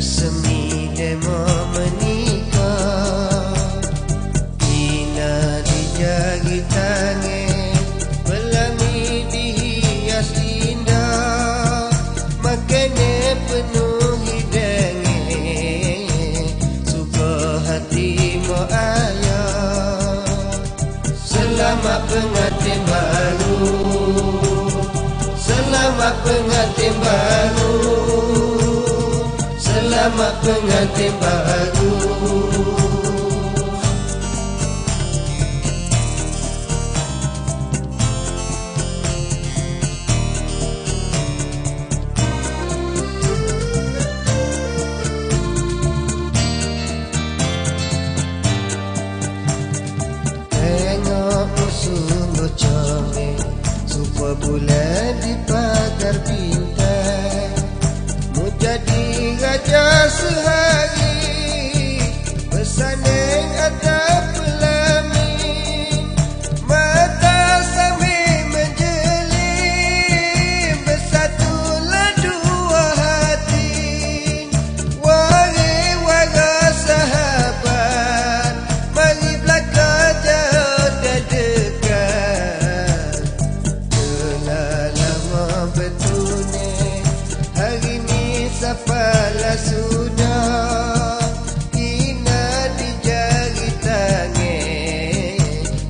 resmi demo menikah. Ina dijari tangan, pelangi dihias indah, makanya penuh hidangan, suka hati mo ayah. Selamat pengantin baru, selamat pengantin baru, selamat pengantin baru. Tengok sungguh comel, supaya bulan di pagar bintang, mu jadi raja sehari, bersanding atap pelamin, mata sambil menjeling, bersatulah dua hati, warai-warai sahabat, mari belakang jauh dan dekat. Telah lama bertunai, hari ni sapalah sudah, Ina dijari tangan,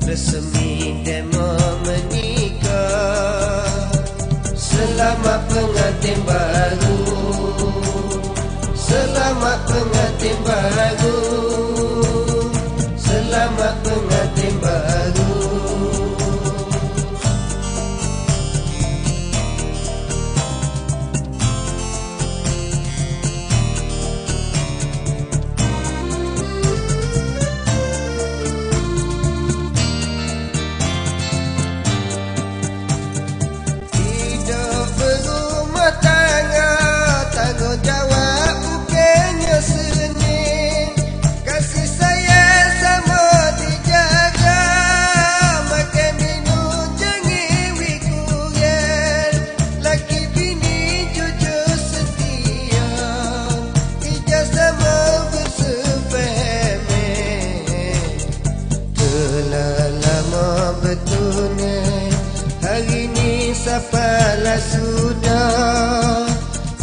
resmi demo menikah. Selamat pengantin baru, selamat pengantin baru, selamat pengantin baru. Hidup berumah tangga, tanggungjawab bukannya senin, kasih sayang sama dijaga, makan minum jangan wikuyan, laki bini jujur setia, ijaz sama bersefahaman. Telah lama bertunai, hari ni sapalah sudah,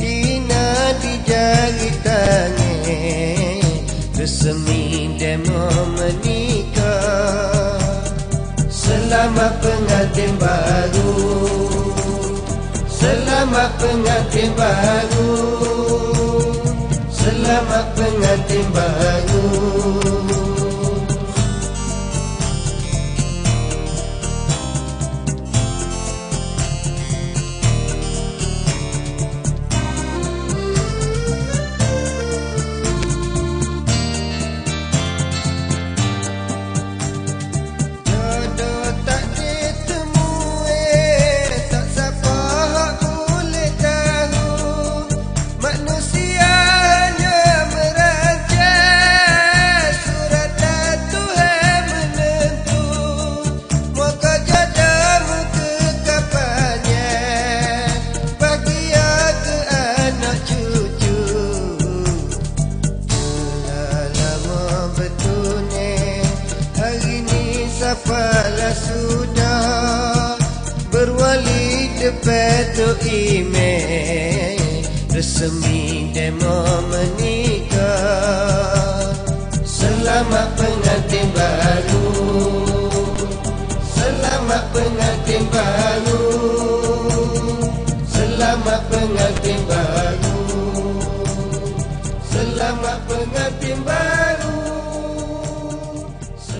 Ina dijari tangan, resmi demo menikah. Selamat pengantin baru, selamat pengantin baru, selamat pengantin baru. Jodoh tak ditemui, tak siapa hak boleh tahu, manusia hanya merancang, suratan Tuhan menentu, moga jodohmu kekapannya, bahagia ke anak cucu. Telah lama bertunai, hari ni sapalah sudah, berwali depan Tok Imam, resmi demo menikah. Selamat pengantin baru, selamat pengantin baru, selamat pengantin baru, selamat pengantin baru.